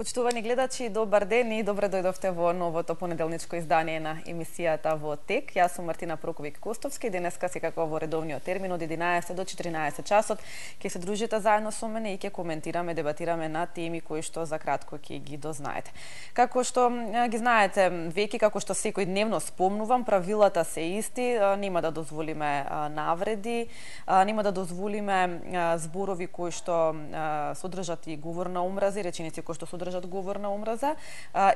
Почитувани гледачи, добар ден и добре дојдовте во новото понеделничко издание на емисијата во ТЕК. Јас сум Мартина Проковик-Костовски. Денеска секако во редовниот термин од 11 до 14 часот ќе се дружите заедно со мене и ќе коментираме, дебатираме на теми кои што за кратко ќе ги дознаете. Како што ги знаете веќе, како што секојдневно спомнувам, правилата се исти, нема да дозволиме навреди, нема да дозволиме зборови кои што содржат и говор на омраза, реченици кои што содржат говор на омраза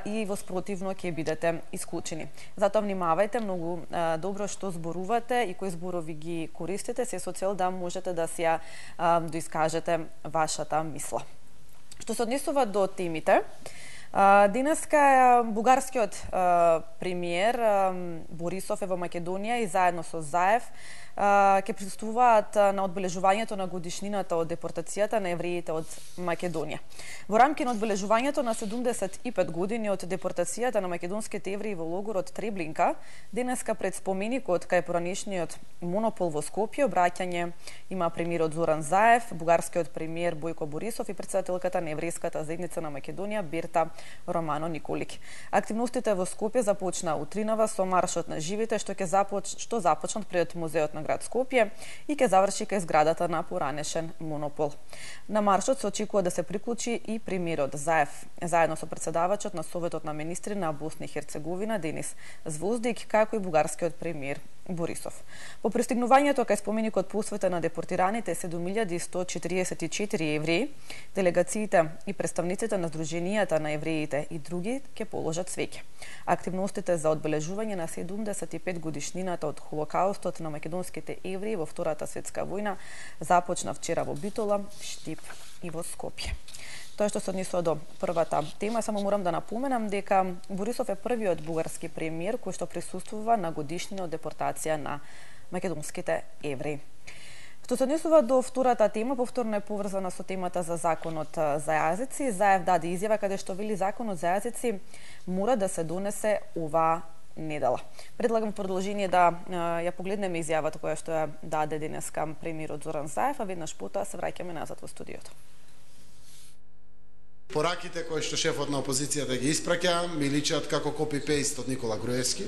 и воспротивно ќе бидете исклучени. Затоа внимавајте многу добро што зборувате и кои зборови ги користите, се со цел да можете да си доискажете вашата мисла. Што се однесува до темите, денеска бугарскиот премиер Борисов е во Македонија и заедно со Заев ќе присуствуваат на одбележувањето на годишнината од депортацијата на евреите од Македонија. Во рамки на одбележувањето на 75 години од депортацијата на македонските евреи во логорот Треблинка, денеска пред споменикот кај поранешниот монопол во Скопје обраќање има премиерот Зоран Заев, бугарскиот премиер Бојко Борисов и председателката на еврејската заедница на Македонија Берта Романо Николик. Активностите во Скопје започна утринава со маршот на живите што започнат пред музеот на град Скопје и ќе заврши кај зградата на поранешен монопол. На маршот се очекува да се приклучи и премиерот Заев, заедно со председавачот на Советот на министри на Босна и Херцеговина Денис Звоздик, како и бугарскиот премиер Борисов. По пристигнувањето кај споменикот посветен на депортираните 7144 евреи, делегациите и представниците на Сдруженијата на евреите и други ќе положат цвеќе. Активностите за одбележување на 75 годишнината од Холокаустот на македонските евреи во Втората светска војна започна вчера во Битола, Штип и во Скопје. Тоа што се однесува до првата тема, само морам да напоменам дека Борисов е првиот бугарски премиер кој што присуствува на годишнина од депортација на македонските евреи. Што се однесува до втората тема, повторно е поврзана со темата за законот за јазици. Заев даде изјава каде што вели законот за јазици мора да се донесе оваа недела. Предлагам продолжение да ја погледнеме изјавата која што ја даде денеска премиерот Зоран Заев, а веднаш потоа се враќаме назад во студиото. Пораките кои што шефот на опозицијата ги испраќа ми личат како копи-пейст од Никола Груевски.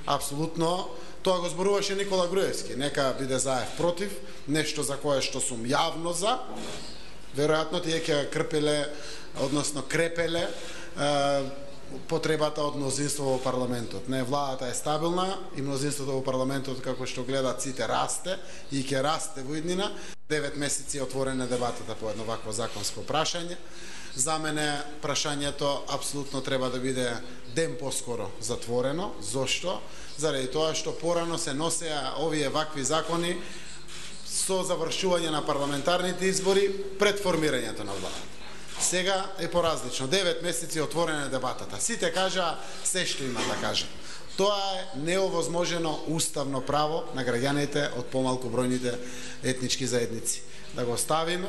Апсолутно тоа го зборуваше Никола Груевски. Нека биде Заев против, нешто за кое што сум јавно за. Веројатно тие ќе крепеле потребата од мнозинство во парламентот. Не, владата е стабилна и мнозинството во парламентот, како што гледат сите, расте и ќе расте во иднина. 9 месеци отворена дебатата по едно вакво законско прашање. За мене прашањето апсолутно треба да биде ден поскоро затворено. Зошто? Заради тоа што порано се носеа овие вакви закони со завршување на парламентарните избори пред формирањето на влада. Сега е поразлично. 9 месеци отворена дебатата. Сите кажа се што има да кажа. Тоа е неовозможено уставно право на граѓаните од помалку бројните етнички заедници. Да го оставиме,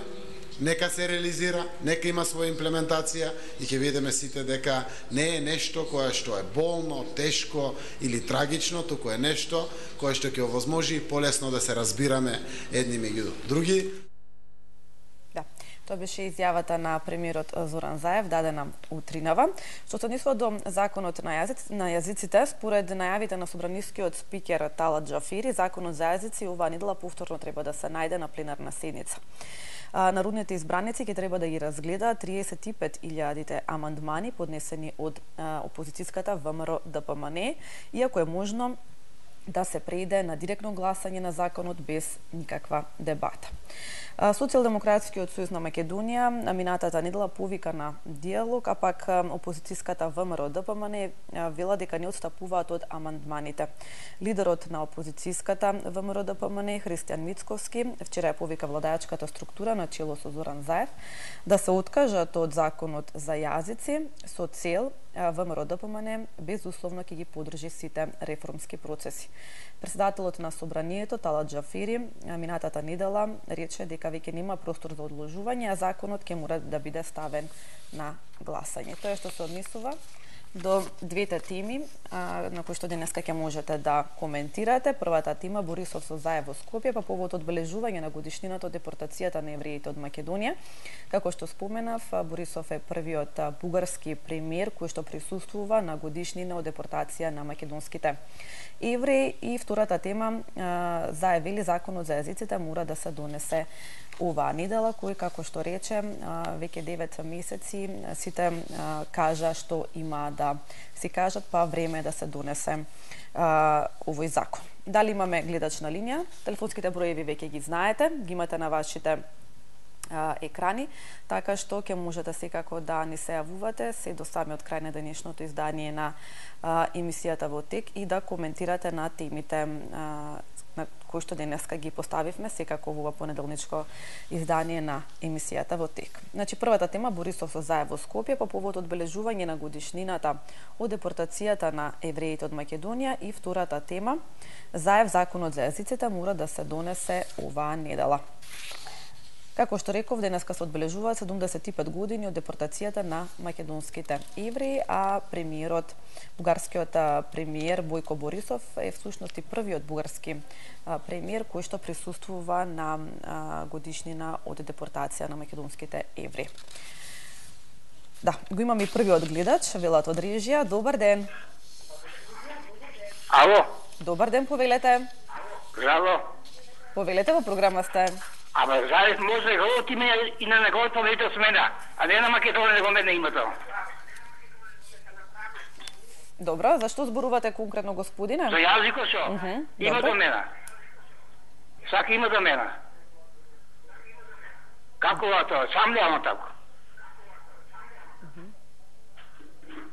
нека се реализира, нека има своја имплементација и ќе видиме сите дека не е нешто кое што е болно, тешко или трагично, туку е нешто кое што ќе овозможи полесно да се разбираме едни меѓу други. Тоа беше изјавата на премиерот Зоран Заев, дадена утринава. Што се однесува до законот на јазиците, според најавите на собранискиот спикер Талат Џафери, законот за јазици оваа недела повторно треба да се најде на пленарна седница. Народните избраници ќе треба да ги разгледаат 35.000 амандмани поднесени од опозицијската ВМРО ДПМН, иако е можно да се преиде на директно гласање на законот без никаква дебата. Социјалдемократскиот сојуз на Македонија минатата недела повика на диалог, а пак опозицијската ВМРО ДПМН вела дека не отстапуваат од амандманите. Лидерот на опозицијската ВМРО ДПМН Христијан Мицковски вчера ја повика владаачката структура на чело со Зоран Заев да се откажат од законот за јазици со цел ВМРО ДПМН безусловно ќе ги поддржи сите реформски процеси. Председателот на собранието Талат Џафери минатата недела рече дека веќе нема простор за одложување, а законот ќе мора да биде ставен на гласање. Тоа што се однесува до двете теми на кои што денеска ќе можете да коментирате. Првата тема Борисов со Заев во Скопје по повод одбележување на годишнината од депортацијата на евреите од Македонија. Како што споменав, Борисов е првиот бугарски премиер кој што присуствува на годишнина од депортација на македонските евреи. И втората тема, Заев вели законот за езиците мора да се донесе оваа недела, кој, како што рече, веќе 9 месеци сите кажа што има да си кажат, па време е да се донесе овој закон. Дали имаме гледач на линија? Телефонските броеви веќе ги знаете, ги имате на вашите екрани, така што ќе можете секако да ни се јавувате се до самиот крај на денешното издание на емисијата во ТЕК и да коментирате на темите на кои што денеска ги поставивме секако во ова понеделничко издание на емисијата во ТЕК. Значи, првата тема Борисов со Заев во Скопје по повод одбележување на годишнината од депортацијата на евреите од Македонија и втората тема Заев законот за езиците мора да се донесе оваа недела. Како што реков, денеска се одбележуваат 75 години од депортацијата на македонските евреи, а премиерот, бугарскиот премиер Бојко Борисов е всушност и првиот бугарски премиер кој што присуствува на годишнина од депортација на македонските евреи. Да, го имаме и првиот гледач, велат од режија. Добар ден. Ало. Добар ден, повелете. Ало. Повелете, во програма сте. Ама Заев може да го ти мене и на неговото повелител смена, а не на Македонија да го мене името. Добро, зашто зборувате конкретно, господине? За јазикот шо? Има до мене. Сака има до мене. Како тоа? Сам ли ама тако?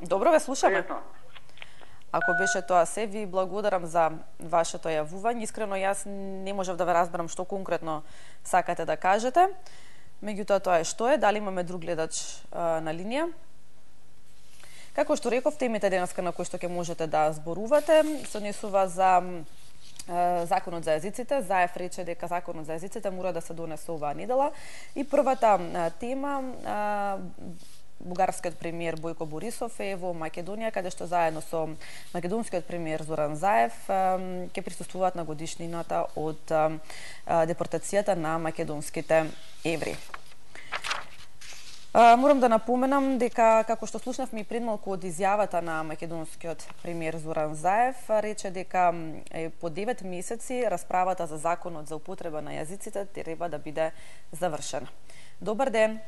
Добро, ве слушаме. Пријатно. Ако беше тоа се, ви благодарам за вашето јавување. Искрено, јас не можев да ве разберам што конкретно сакате да кажете. Меѓутоа, тоа е што е. Дали имаме друг гледач на линија? Како што реков, темите денеска на кои што ќе можете да зборувате се однесува за законот за езиците. Заев рече дека законот за езиците мора да се донесе оваа недела. И првата тема бугарскиот премиер Бојко Борисов е во Македонија, каде што заедно со македонскиот премиер Зоран Заев ќе присуствуваат на годишнината од депортацијата на македонските евреи. Морам да напоменам дека, како што слушнавме и пред малку од изјавата на македонскиот премиер Зоран Заев, рече дека по 9 месеци расправата за законот за употреба на јазиците треба да биде завршена. Добар ден.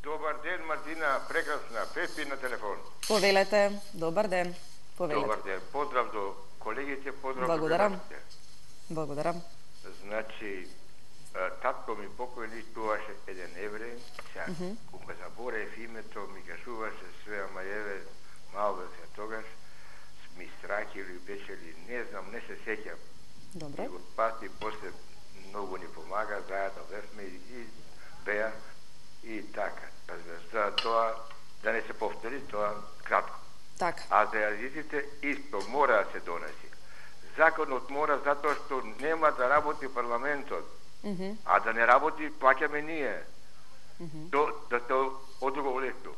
Добар ден, Мартина, прекрасна, Пепи на телефон. Повелете, добар ден. Повелете. Добар ден, поздрав до колегите, поздрав Благодарам. до гледачите. Благодарам. Значи, татко ми покојни туаше еден евреј, кога заборев името, ми кажуваше све, ама еве, малко се тогаш, ми страхили, бечели, не знам, не се сеќам. Добро. И од пати после многу ни помага, заедно весме и беа, и така. За тоа, да не се повтори, тоа кратко. Така. А за јазиците исто мора да се донеси. Законот мора затоа што нема да работи парламентот, а да не работи плаќаме ние. Да се одговореме.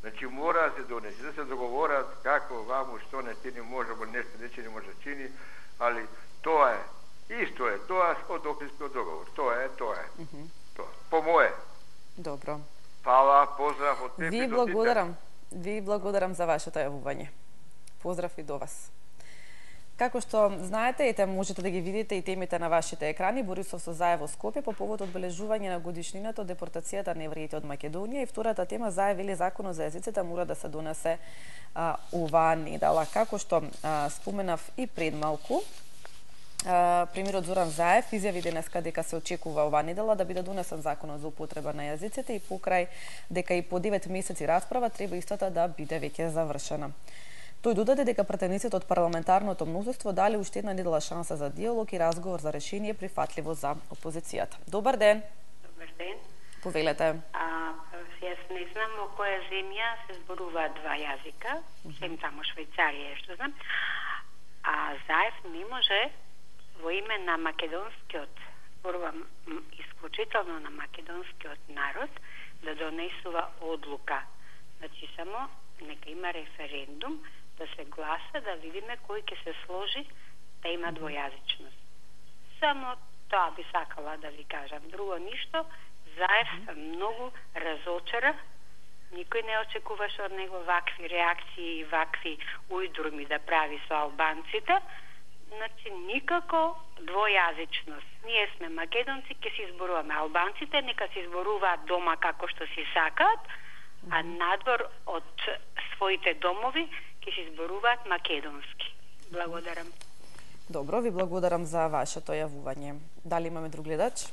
Значи мора да се донеси, да се договорат како, ваму, што не чини, можемо нешто не може да чини, али тоа е. Исто е, тоа од Охридскиот договор. Тоа е. Тоа. По мое. Добро. Фала, поздрав од тебе. Ви благодарам. Ви благодарам за вашето јавување. Поздрав и до вас. Како што знаете, ете можете да ги видите и темите на вашите екрани. Борисов со Заев во Скопје по повод одбележување на годишнината од депортацијата на евреите од Македонија и втората тема Заев вели законот за езиците мора да се донесе оваа недела. Како што споменав и пред малку, премиерот Зоран Заев изјави денеска дека се очекува оваа недела да биде донесен законот за употреба на јазиците и покрај дека и по 9 месеци расправа треба истата да биде веќе завршена. Тој додаде дека претениците од парламентарното мнозинство дали уште една недела шанса за диалог и разговор за решение прифатливо за опозицијата. Добар ден. Добар ден. Повелете. Јас не знам во која земја се зборуваат два јазика, сем тамо Швајцарија, што знам. А Заев не може во име на македонскиот, зборувам исклучително на македонскиот народ, да донесува одлука. Значи само нека има референдум, да се гласа, да видиме кој ќе се сложи да има двојазичност. Само тоа би сакала да ви кажам. Друго ништо, Заев многу разочара. Никој не очекуваше од него вакви реакции и вакви ујдруми да прави со албанците. Значи, никако двојазичност. Ние сме македонци, ќе се изборуваме. Албанците нека се изборуваат дома како што си сакаат, а надвор од своите домови ќе се изборуваат македонски. Благодарам. Добро, ви благодарам за вашето јавување. Дали имаме друг гледач?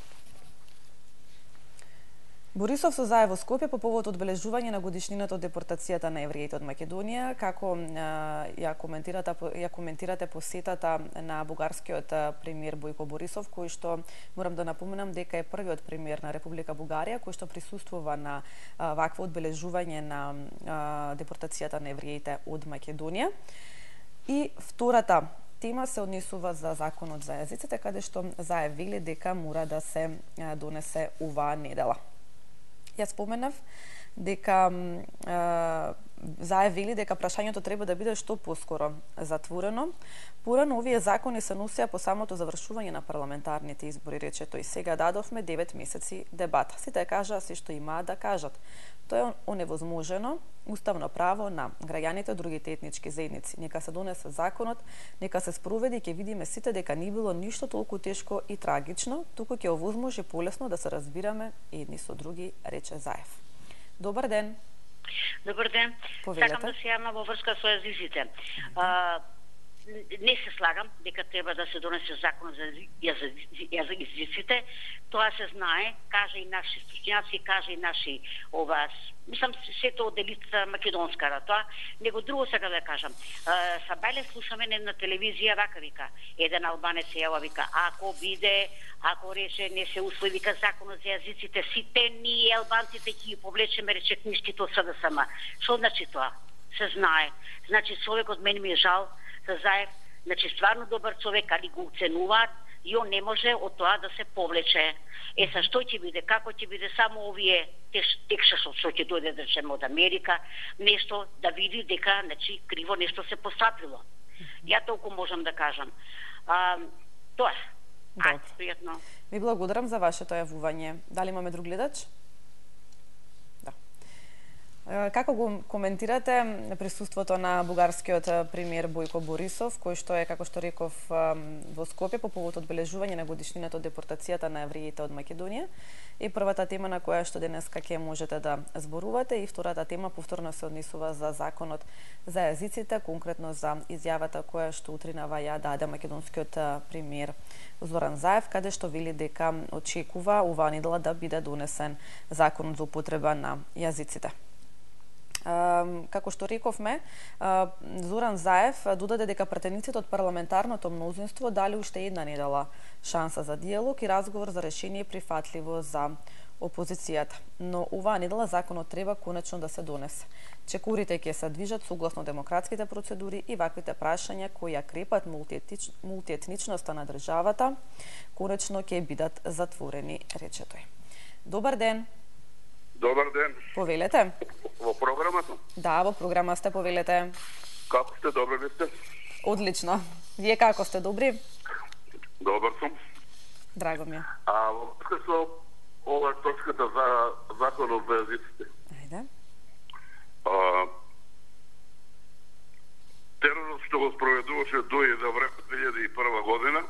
Борисов со Заев во Скопје по повод одбележување на годишнината од депортацијата на евреите од Македонија. Како ја коментирате посетата на бугарскиот премиер Бојко Борисов, кој што, морам да напоменам, дека е првиот премиер на Република Бугарија кој што присуствува на вакво одбележување на депортацијата на евреите од Македонија. И втората тема се однесува за законот за јазиците, каде што Заев вели дека мора да се донесе оваа недела. Јас споменав дека Заев вели дека прашањето треба да биде што поскоро затворено. Порано овие закони се носеа по самото завршување на парламентарните избори, рече тој. Сега дадовме 9 месеци дебата. Сите кажаа се што имаат да кажат. Тоа е оневозможено уставно право на граѓаните од другите етнички заедници. Нека се донесе законот, нека се спроведи и ќе видиме сите дека не било ништо толку тешко и трагично, туку ќе овозможи полесно да се разбираме едни со други, рече Заев. Добар ден. Добар ден. Повелете. Сакам да се јавам во врска со јазиците. Не се слагам дека треба да се донесе закон за јазиците. Тоа се знае, кажа и наши струčњаци, кажа и наши мислам сето од елита македонска тоа. Него друго сега да кажам. Сабајле слушаме на телевизија вака вика. Еден албанец се јава вика, ако рече не се усвои вика законот за јазиците, сите ние албанците ќе ги повлечеме, рече книжките од СДСМ. Што значи тоа? Се знае. Значи човекот мене ми е жал за Заев, значи стварно добар човек, али го уценуваат и он не може од тоа да се повлече. Са што ќе биде, како ќе биде, само овие текша што ќе дојде да речеме од Америка, нешто да види дека значи криво нешто се постапило. Ја толку можам да кажам. Тоа. Добро. Пријатно. Ви благодарам за вашето јавување. Дали имаме друг гледач? Да. Како го коментирате присуството на бугарскиот премиер Бојко Борисов, кој што е, како што реков, во Скопје по повод одбележување на годишнината од депортацијата на евреите од Македонија? И првата тема на која што денеска ќе можете да зборувате, и втората тема повторно се однесува за законот за јазиците, конкретно за изјавата која што утринава ја даде македонскиот премиер Зоран Заев, каде што вели дека очекува оваа недела да биде донесен законот за употреба на јазиците. Како што рековме, Зоран Заев додаде дека претениците од парламентарното мнозинство дали уште една недела шанса за диалог и разговор за решение прифатливо за опозицијата. Но оваа недела законот треба конечно да се донесе. Чекорите ќе се движат согласно демократските процедури и ваквите прашања кои ја крепат мултиетничноста на државата, конечно ќе бидат затворени, рече тој. Добар ден. Добар ден. Повелете. Во програмата? Да, во програма сте, повелете. Како сте, добри ли сте? Одлично. Вие како сте, добри? Добар сум. Драго ми е. Во врска со ова точката за законот за јазиците. Ајде. Теророт што го спроведуваше дојде за време 2001 година,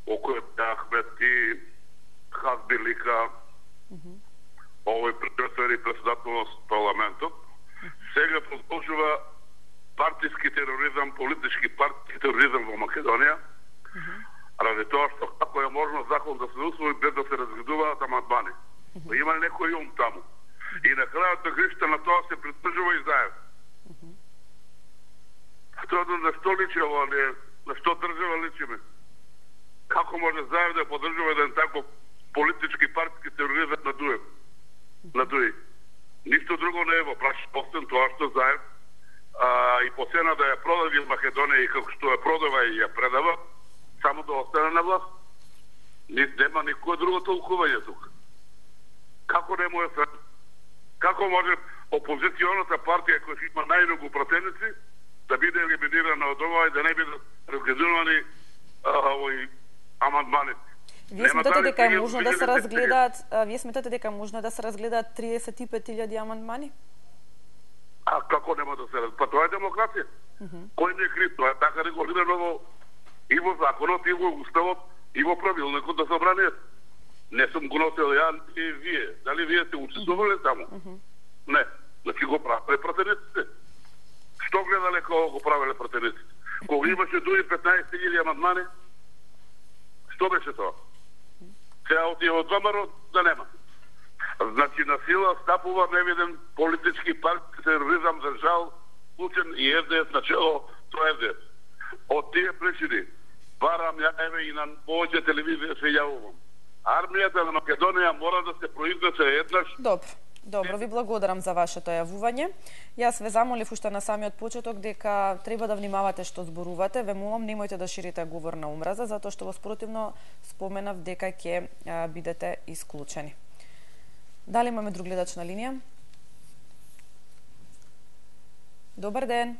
околу Ахмет и Хазбилика, овој председател и председател на парламентот, сега продолжува партиски тероризам, политички партиски тероризам во Македонија, ради тоа што како е можно закон да се усвои без да се разгледуваат амандмани. Има некој ум таму. И на крајот на гришта на тоа се придржува и Заев. Тоа на што личи ова, на што држава личиме? Како може Заев да поддржува еден таков политички партиски тероризам на Дуј? Ништо друго не е во праш освен тоа што Заев и по цена да ја продаде Македонија и како што ја продава и ја предава, само да остане на власт. Нема никој друго толкување тука. Како не може се? Како може опозиционата партија која ќе има најмногу пратеници да биде елиминирана од ова и да не бидат разгледувани овои амандмани. Вие сметате дека е можно да се разгледаат, вие сметате дека е можно да се разгледаат 35.000 амандмани? А како нема да се разгледаат? Па тоа е демокрација. Кој не е крив? Тоа е така регулирано и во законот, и во уставот, и во правилникот да собранието. Не сум го носил ја и вие. Дали вие сте учествувале таму? Не. Значи го правеле пратениците. Што гледале кога го правеле пратениците? Кога имаше дуи 15.000 амандмани, што беше тоа? Сега отива од ВМРО да нема. Значи на сила стапува невиден политички партиски тероризам, за жал, случен и РДС начело, тоа РДС. Од тие причини барам ја еве и на повеќе телевизија се јавувам. Армијата на Македонија мора да се произнесе еднаш. Добро, ви благодарам за вашето јавување. Јас ве замолив уште на самиот почеток дека треба да внимавате што зборувате. Ве молам, немојте да ширите говор на омраза, затоа што во спротивно споменав дека ќе бидете исклучени. Дали имаме друг гледач на линија? Добар ден.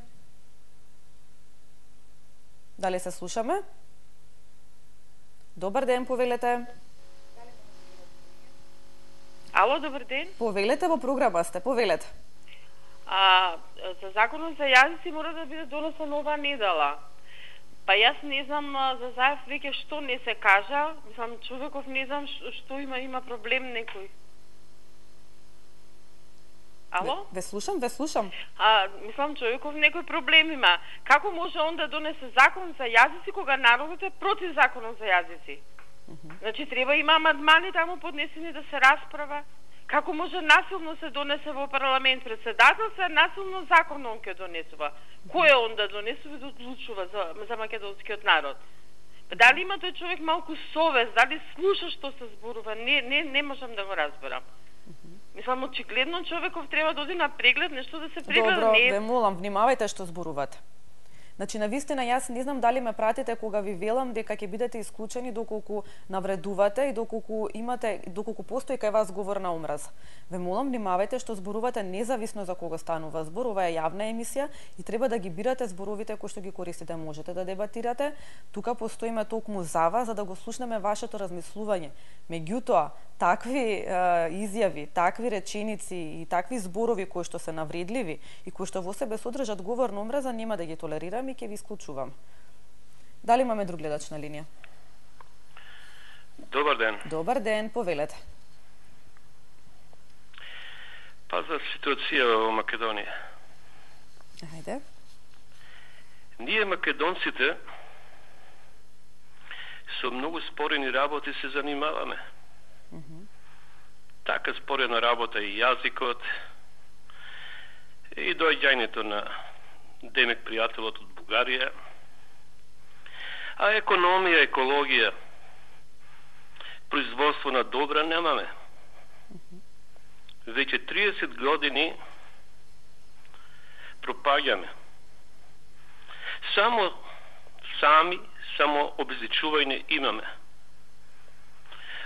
Дали се слушаме? Добар ден, повелете. Ало, добар ден. Повелете, во програма сте, повелете. За законот за јазици мора да биде донесен оваа недела. Па јас не знам за Заев веќе што не се кажа. Мислам, човеков не знам што има проблем некој. Ало? Ве слушам. Мислам, човеков некој проблем има. Како може он да донесе закон за јазици кога народот е против законот за јазици? Значи, треба има амандмани таму поднесени да се расправа. Како може насилно се донесе во парламент председател, се насилно закон он ќе донесува. Кој е он да донесува и да одлучува за македонскиот народ? Дали има тој човек малку совест, дали слуша што се зборува? Не можам да го разберам. Мислам, очигледно човеков треба да оди на преглед, нешто да се прегледа. Добро, ве молам, внимавајте што зборувате. Значи, навистина, јас не знам дали ме пратите кога ви велам дека ќе бидете исклучени доколку навредувате и доколку постои кај вас говор на омраз. Ве молам, внимавајте што зборувате независно за кого станува збор. Ова е јавна емисија и треба да ги бирате зборовите кои што ги користите. Можете да дебатирате. Тука постоиме токму за вас, за да го слушнеме вашето размислување. Меѓутоа, такви изјави, такви реченици и такви зборови кои што се навредливи и кои што во себе содржат говор на омраза, нема да ги толерирам и ќе ви исклучувам. Дали имаме друг гледач на линија? Добар ден. Добар ден, повелете. Па за ситуација во Македонија. Ајде. Ние македонците со многу спорени работи се занимаваме. Така спорена работа и јазикот, и доаѓањето на Демек пријателот од Бугарија, а економија, екологија, производство на добра немаме. Веќе 30 години пропаѓаме. Само обезличување имаме.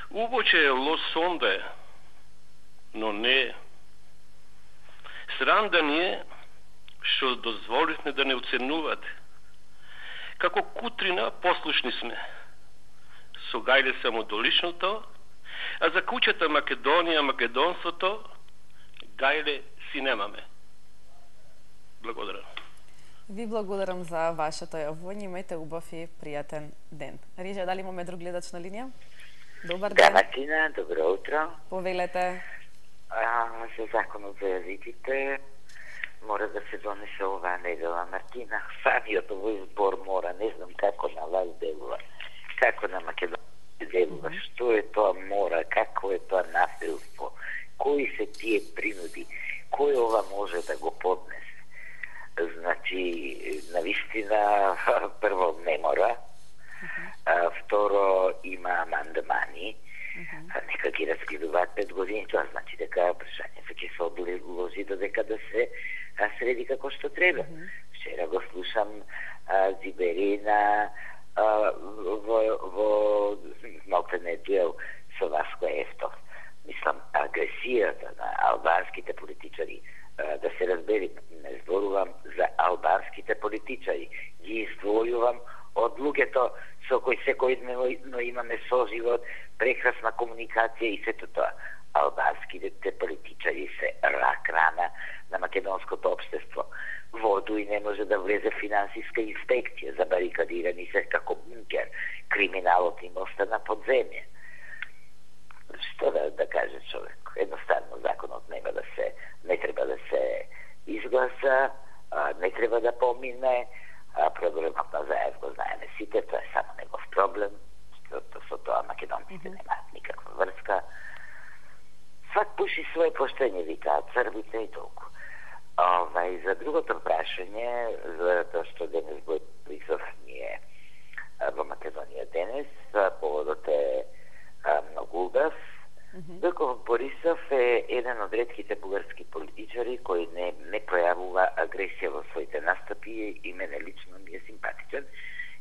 Убоче е лосонде, но не. Срам да ни е што дозволихме да не оценувате. Како кутрина послушни сме. Со гајле самодоличното, а за куќата Македонија, македонството, гајле си немаме. Благодарам. Ви благодарам за вашето јавување. Имајте убав и пријатен ден. Рижа, дали имаме друг гледач на линија? Добар ден. Да, Мартина, добро утро. Повелете. За законот за јазиците мора да се донесе оваа недела, Мартина. Самиот овој збор мора, не знам како на вас делува, како на Македонија делува, што е тоа мора, како е тоа насилство, кои се тие принуди, кој ова може да го поднесе. Значи, навистина, прво не мора, второ има амандмани, нека ги разгледуваат 5 години, тоа значи дека прашањето ќе се одложи додека да се среди како што треба. Вчера го слушам Зиберина во малтене дуел со Васко Ефтов. Мислам, агресијата на албанските политичари да се разбери, не зборувам за албанските политичари, ги издвојувам од луѓето со кои секојдневно имаме соживот, прекрасна комуникација и сето тоа. Албанските политичари се рак рана на македонското општество. Воду и не може да влезе финансиска инспекција, забарикадирани се како бункер. Криминалот им остана под земја. Што да каже човек? Едноставно законот не треба да се изгласа, не треба да помине. Проблемот на Заев го знаеме сите, тоа е само негов проблем. Со тоа македонците немаат никаква врска. Свак пуши своje поштење, викаат црвите и толку. За другото прашање, за тоа што денес Борисов ние во Македонија денес, поводот е многу убав. Доколку Борисов е еден од ретките бугарски политичари кој не пројавува агресија во своите настапи и мене лично ми е симпатичен.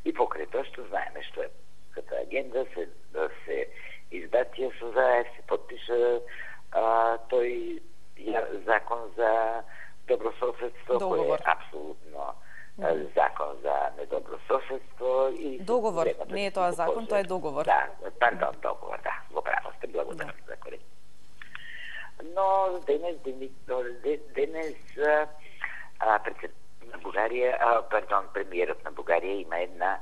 И покрај тоа што знаеме што е като агенда, се избатија со Заев, се подпиша тој закон за добрососедство, кој е апсолутно закон за недобрососедство и договор, не е тоа закон, тоа е договор. Да, пардон, договор, да, во право сте, благодарам за корекција. Но денес на Бугарија, премиерот на Бугарија има една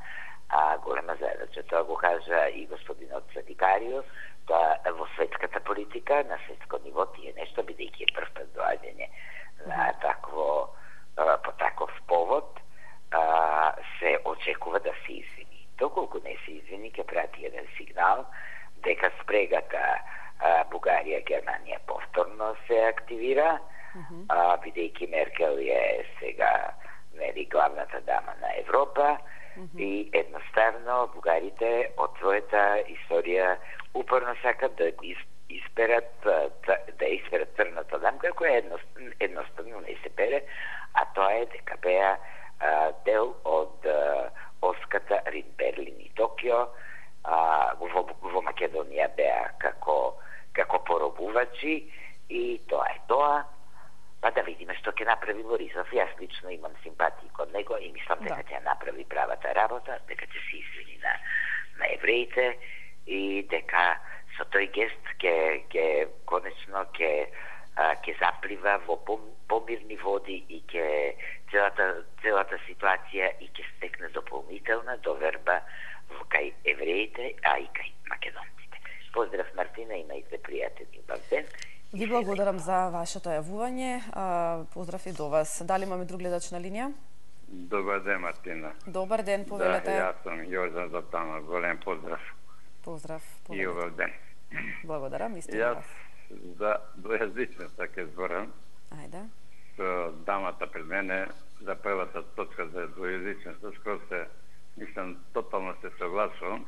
голема задача. Тоа го кажа и господинот Сатикариус, тоа во светската политика, на светско ниво тие нешто, бидејќи е прв пат доаѓање на по таков повод, се очекува да се извини. Доколку не се извини, ќе прати еден сигнал дека спрегата Бугарија-Германија повторно се активира, бидејќи Меркел е сега главната дама на Европа и едноставно бугарите од својата историја упорно сакат да исперат црната дамка, која едноставно не се пере, а тоа е дека беа дел од оската Рим, Берлин и Токио. Во Македонија беа како поробувачи и тоа е тоа. Па да видиме што ќе направи Борисов. Јас лично имам симпатии код него и мислам дека ќе направи правата работа, дека ќе се извини на евреите и дека со тој гест ќе конечно ќе заплива во помирни води и ќе целата ситуација и ќе стекне дополнителна доверба кај евреите, а и кај македонците. Поздрав, Мартина, имајте пријатен убав ден. Ви благодарам за вашето јавување. Поздрав и до вас. Дали имаме друг гледач на линија? Добар ден, Мартина. Добар ден, повелете. Да, јас сум Јордан Зотанов. Голем поздрав. Поздрав. И убав ден. Благодарам, исто јас за двојазичноста ќе зборам. Ајде. Со дамата пред мене за првата точка за двојазичноста, скоро мислам, тотално се согласувам,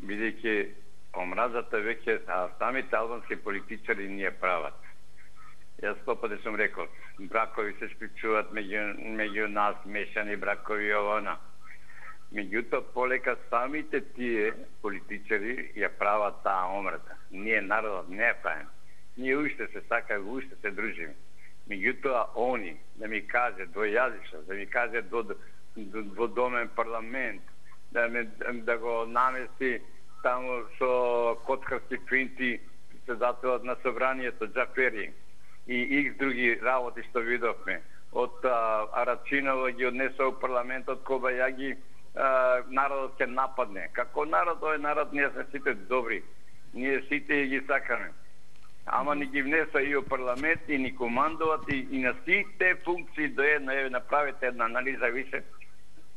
бидејќи омразата веќе, самите албански политичари ни ја прават. Јас стопаде сум рекол, бракови се склучуваат меѓу нас, мешани бракови овона. Меѓутоа, полека самите тие политичари ја прават таа омраза. Ние народот не ја правим. Ние уште се сакаме, уште се дружиме. Меѓутоа, они да ми каже двојазично, да ми каже дводомен парламент, да го намести таму со коцкарски финти председателот на собранието Џафери и икс други работи што видовме. Од Арачинова ги однесува у парламентот Кобајаги, народот ќе нападне. Како народ, овој народ, ние сме сите добри. Ние сите ги сакаме. Ама ни ги внеса и у парламент, и ни командуват, и на сите функции до една, направите една анализа више.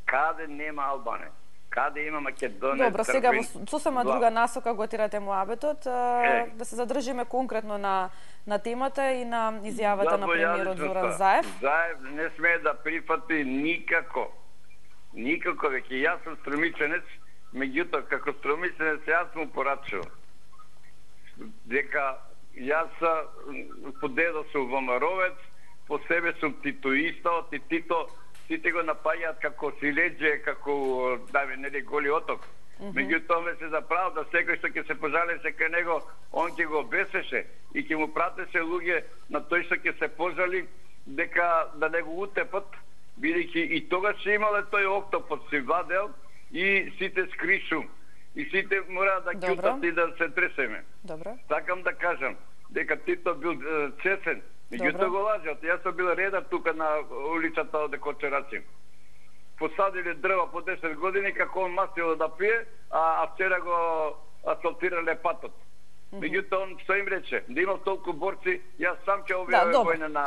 Каде нема Албане? Каде има Македонија? Добро, сега во сосема друга насока го тирате муабетот, да се задржиме конкретно на темата и на изјавата на премиерот Зоран Заев. Заев не смее да прифати никако. Никако, веќе јас сум струмиченец, меѓутоа како струмиченец јас му порачувам дека јас по дедо сум ВМРО-вец, по себе сум титоистот и Тито сите го напаѓаат како силеđe, како Голи оток. Меѓутоа ме се заправ да секој што ќе се пожалеше кај него, он ќе го обесеше и ќе му пратеше луѓе на тој што ќе се пожали дека да не го утепат, бидејќи и тогаш имале тој октопод си вадел и сите скришу. И сите мора да ќутат и да се тресеме. Добро. Сакам да кажам дека Тито бил честен. Меѓутоа го лажат. Јас сум бил редар тука на улицата од Кочераци. Посадиле дрва по 10 години како он мастило да пие, а вчера го асфалтирале патот. Меѓутоа он што им рече, да имал толку борци, јас сам ќе објавам војна на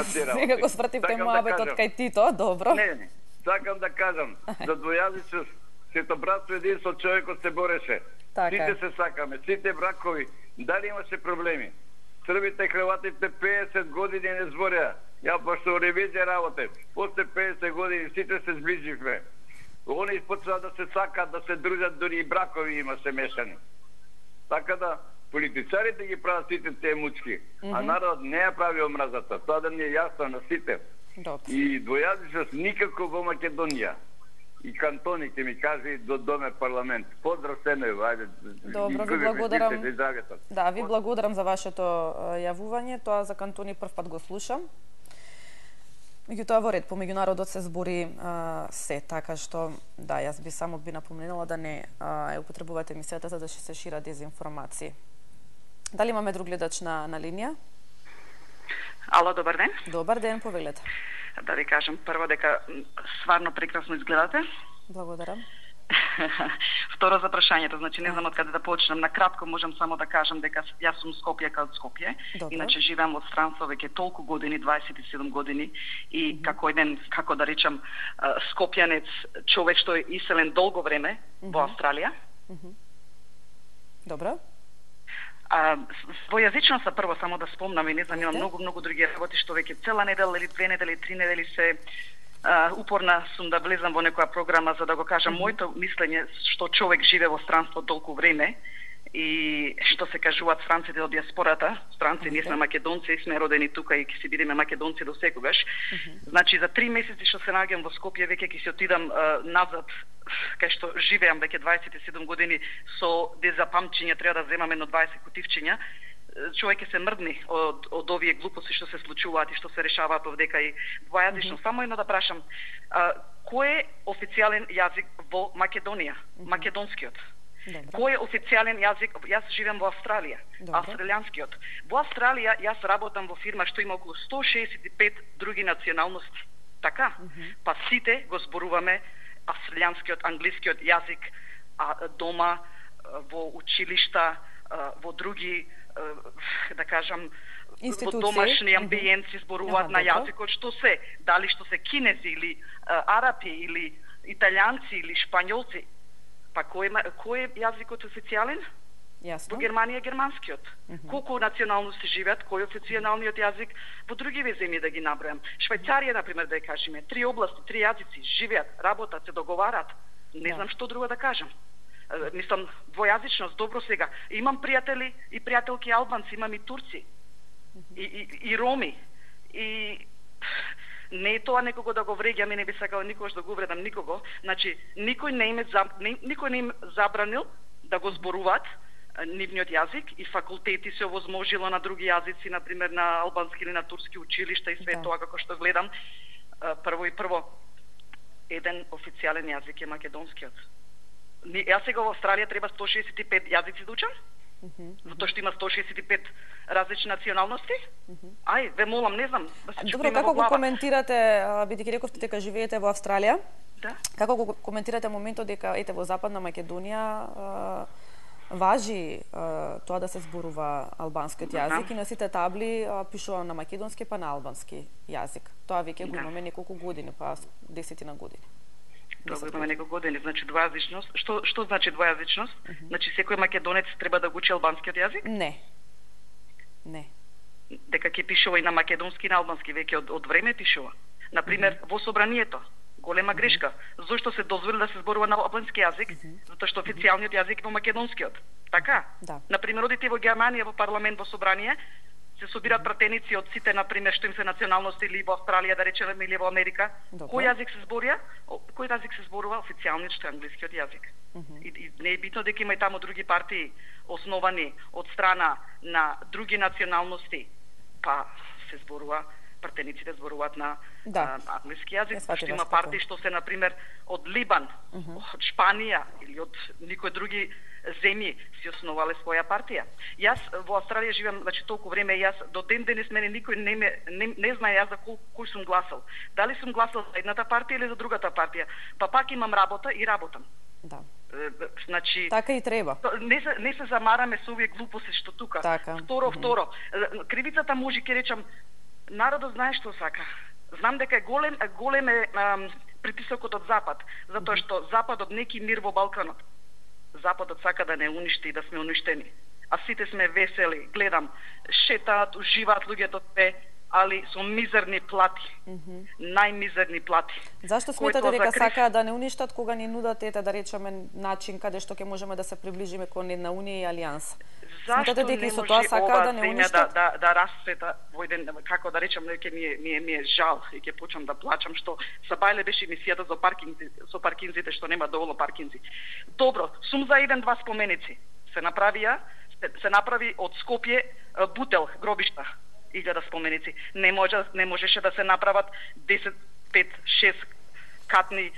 вчера. Сега го свртивте муабетот кај Тито, добро. Не, сакам да кажам, за двојазичност, сето братство единство човекот се бореше. Сите се сакаме, сите бракови, дали имаше проблеми? Србите и хрватите 50 години не збореа. Ја пошто ревизија работе. После 50 години сите се зближивме. Они почнаа да се сакат, да се дружат, дури и бракови имаше мешани. Така да политичарите ги прават сите тие мучки, а народ не ја прави омразата. Тоа да ни е јасно на сите. И двојазичност никако во Македонија. И Кантони ќе ми каже до доме парламент. Поздрав Сенево, ајде. Добро, ви благодарам. Да, ви благодарам за вашето јавување. Тоа за Кантони прв пат го слушам. Меѓутоа во ред, помеѓу народот се збори се, така што, да, јас би само би напоменала да не употребувате емисијата за да се шира дезинформации. Дали имаме друг гледач на линија? Ало, добар ден. Добар ден, повелете. Да ви кажам прво дека стварно прекрасно изгледате. Благодарам. Второ за прашањето, значи не знам од каде да почнам. На кратко можам само да кажам дека јас сум Скопјака од Скопје. Иначе живеам во странство веќе толку години, 27 години и како да речам скопјанец, човек што е иселен долго време во Австралија. Добро. Двојазичноста прво само да спомнам и не знам, имам многу други работи што веќе цела недела или 2 недели, 3 недели се упорна сум да влезам во некоја програма за да го кажам моето мислење што човек живе во странство толку време и што се кажуваат странците од диаспората. Странци, ние сме македонци, сме родени тука и ќе си бидеме македонци до секогаш. Значи за 3 месеци што се наоѓам во Скопје веќе ќе се отидам назад кај што живеам веќе 27 години со дезапамчење, треба да земам едно 20 кутивчиња. Човек ќе се мрдни од овие глупости што се случуваат и што се решаваат овдека и двојазично. Само едно да прашам, кој е официјален јазик во Македонија? Македонскиот. Кој е официјален јазик? Јас живеам во Австралија. Австралијанскиот. Во Австралија јас работам во фирма што има околу 165 други националности. Така? Па сите го зборуваме австралијанскиот, англискиот јазик, дома, во училишта, во други, да кажам, во домашни амбиенци зборуваат на јазикот, што се, дали што се кинези или арапи или италијанци или шпањолци. Па кој е јазикот официјален? Во Германија германскиот. Колку националности живеат, кој е официјалниот јазик? Во другиве земји да ги набројам. Швајцарија, например, да ја кажеме, 3 области, 3 јазици, живеат, работат, се договараат. Не знам што друго да кажам. Мислам, двојазичност, добро сега. Имам пријатели и пријателки албанци, имам и турци, и роми. И не е тоа некого да го вреѓам и не би сакала никогаш да го вредам никого. Значи, никој не им забранил да го зборуваат нивниот јазик и факултети се овозможило на други јазици, например на албански или на турски училишта и све тоа како што гледам. Прво, еден официјален јазик е македонскиот. Јас сега во Австралија треба 165 јазици да учам? Затоа што има 165 различни националности? Ај, ве молам, не знам, да се Добро, како го коментирате, бидејќи рековте дека живеете во Австралија? Да. Како го коментирате моментот дека ете во Западна Македонија важи тоа да се зборува албанскиот јазик и на сите табли пишува на македонски па на албански јазик. Тоа веќе го имаме неколку години, па 10 години. Добро, имаме неколку години, значи двојазичност. Што значи двојазичност? Значи секој македонец треба да го учи албанскиот јазик? Не. Дека ќе пишува и на македонски и на албански, веќе од време пишува. Например, во собранието, голема грешка. Зошто се дозволи да се зборува на албански јазик? Затоа што официјалниот јазик е во македонскиот. Така? Например, одите во Германија во парламент во собрание, се собираат пратеници од сите, например, што им се националности или во Австралија, да речеме, или во Америка. Кој јазик се зборува? Кој јазик се зборува? Официјалниот, што е англискиот јазик. И не е битно дека има и таму други партии основани од страна на други националности, па се зборува пратениците зборуваат на англиски јазик, Не што свативаш има како. партии што се, например, од Либан, од Шпанија или од никои други земји си основале своја партија. Јас во Австралија живеам, значи толку време, јас до ден денес мене никој не знае јас за кој сум гласал. Дали сум гласал за едната партија или за другата партија. Па пак имам работа и работам. Да. Значи, Така и треба. Не се замараме со овие глупости што тука. Така. Второ. Кривицата може ќе речам, народот знае што сака. Знам дека е голем е притисокот од Запад, затоа што Западот неки мир во Балканот. Западот сака да не уништи и да сме уништени. А сите сме весели, гледам, шетаат, уживаат луѓето све, али со мизерни плати. Најмизерни плати. Зашто сметате дека сакаат да не уништат кога ни нудат, ете, да речеме, начин каде што ќе можеме да се приближиме кон една унија и алијанса? Сметате дека и со тоа сакаат да не уништат? Да расцвета во еден, како да речем, ќе ми е жал и ќе почнам да плачам што Сабајле беше емисијата со паркинзите што нема доволно паркинзи. Добро, сум за еден-два споменици. Се направи од Скопје Бутел гробишта. 1000 споменици. Не можеше да се направат 10, 5, 6 катни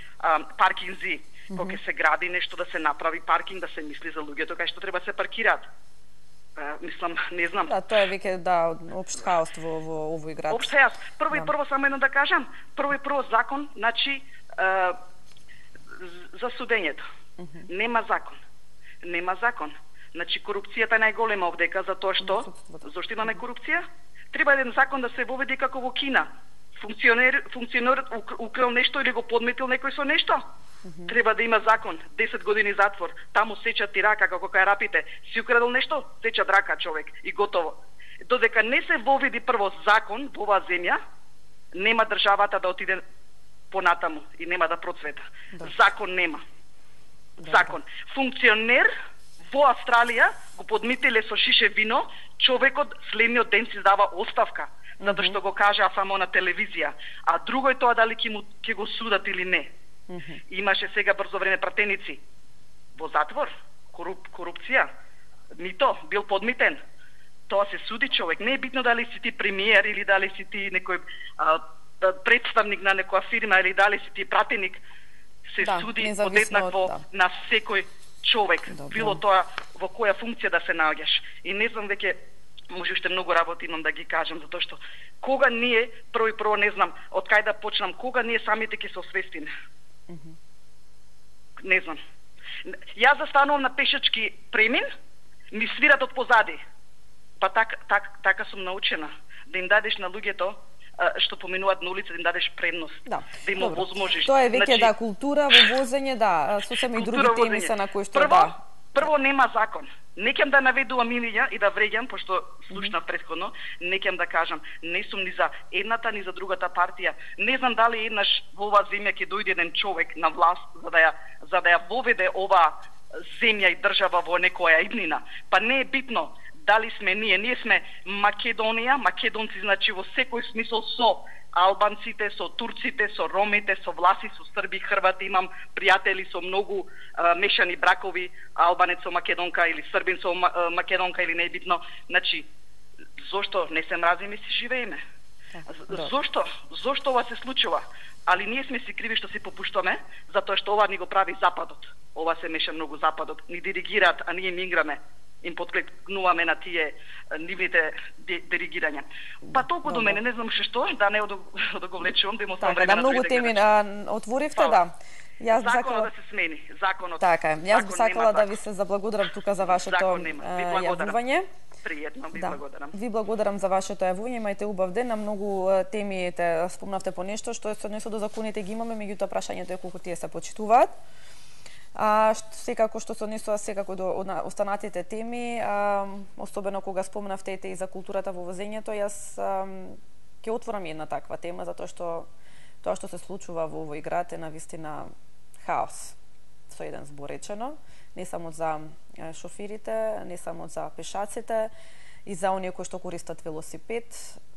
паркинзи. Кога ќе се гради нешто да се направи паркинг, да се мисли за луѓето кај што треба да се паркираат. Мислам, не знам. Да, тоа е веќе општ хаос во овој град. Општ хаос. Прво само едно да кажам. Прво закон, значи за судењето. Нема закон. Значи корупцијата е најголема овдека затоа што зошто имаме корупција? Треба еден закон да се воведе како во Кина. Функционерот украл нешто или го подметил некој со нешто. Треба да има закон, 10 години затвор, таму сечат ти рака како кај рапите. Си украдал нешто, сечат рака човек и готово. Додека не се воведи прво закон во оваа земја, нема државата да отиде понатаму и нема да процвета. Закон нема. Закон. Функционер во Австралија го подмитиле со шише вино, човекот следниот ден си дава оставка, затоа што го кажа само на телевизија, а друго е тоа дали ќе го судат или не. Имаше сега брзо време пратеници во затвор, корупција, мито, бил подмитен. Тоа се суди човек. Не е битно дали си ти премиер или дали си ти некој представник на некоја фирма или дали си ти пратеник. Се суди одеднакво на секој човек, било тоа во која функција да се наоѓаш. И не знам веќе, може уште многу работи имам да ги кажам, затоа што кога ние, прво не знам, од кај да почнам, кога ние самите ќе се освестиме. Не знам. Јас застанувам на пешачки премин, ми свират од позади. Па така сум научена, да им дадеш на луѓето што поминуваат на улица, да им дадеш предност, да им овозможиш. Тоа е веќе култура во возење, сосема и други теми се на кои што Прво нема закон. Не ќам да наведувам имиња и да вреѓам, пошто слушнав претходно, не ќам да кажам, не сум ни за едната ни за другата партија. Не знам дали еднаш во оваа земја ќе дојде еден човек на власт за да ја воведе оваа земја и држава во некоја иднина. Па не е битно дали сме ние сме Македонија, македонци, значи во секој смисол со албанците, со турците, со ромите, со власи, со срби, хрвати, имам пријатели со многу мешани бракови, албанец со македонка или србин со македонка или не е битно. Значи, зошто не се мразиме и си живееме? Зошто ова се случува? Али ние сме си криви што се попуштаме, затоа што ова ни го прави Западот. Ова се меша многу Западот. Ни диригираат, а ние им играме. Им подклекнуваме на тие нивните диригирања. Па толку до мене, не знам што, да не одоговлечувам, да им оставам време на многу теми отворивте, да. Законот да се смени, законот. Така е. Јас би сакала да ви се заблагодарам тука за вашето јавување. Пријатно, ви благодарам. Ви благодарам за вашето јавување, имајте убав ден, на многу теми спомнавте по нешто што се однесува до законите ги имаме, меѓутоа прашањето е колку тие се почитуваат. Секако што се однесува секако до останатите теми, особено кога спомнавте и за културата во возењето, јас ќе отворам една таква тема, затоа што тоа што се случува во овој град е навистина хаос, со еден збор речено, не само за шофирите, не само за пешаците и за оние кои што користат велосипед,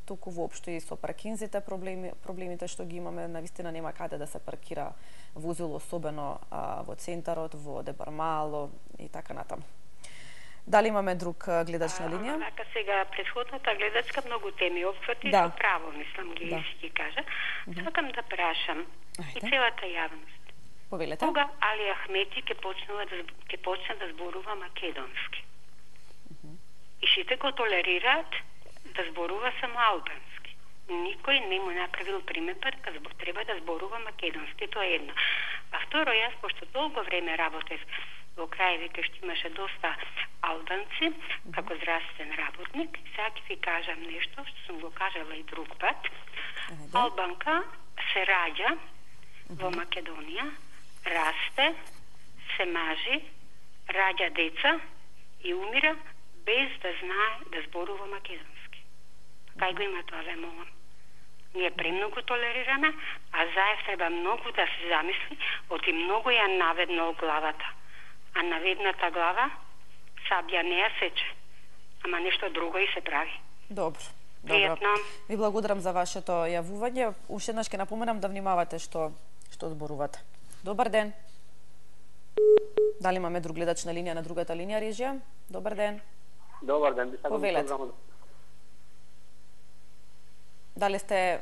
туку воопшто и со паркинзите проблемите што ги имаме, навистина нема каде да се паркира возило, особено во центарот, во Дебармало и така натаму. Дали имаме друг гледач на линија? Вака сега претходната гледачка многу теми опфати, Да. со право мислам ги кажа. Сакам да прашам и целата јавност. Повелете. Кога Али Ахмети ќе почне да зборува македонски? И сите го толерираат да зборува само албански. Никој не му направил примепа дека треба да зборува македонски, тоа е едно. А второ, јас, пошто долго време работев во краеви кај што имаше доста албанци, како здравствен работник, сега ќе ви кажам нешто, што сум го кажала и друг пат. Албанка се раѓа во Македонија, расте, се мажи, раѓа деца и умира без да знае да зборува македонски. Кај го има тоа, ве молам? Ние премногу толерираме, а Заев треба многу да се замисли, оти многу ја наведнал главата. А наведната глава сабја не ја сече, ама нешто друго и се прави. Добро. Пријатно. Ви благодарам за вашето јавување. Уште еднаш ќе напоменам да внимавате што зборувате. Добар ден. Дали имаме друг гледач на линија, на другата линија, режија? Добар ден. Добар ден, Повелете. Дали сте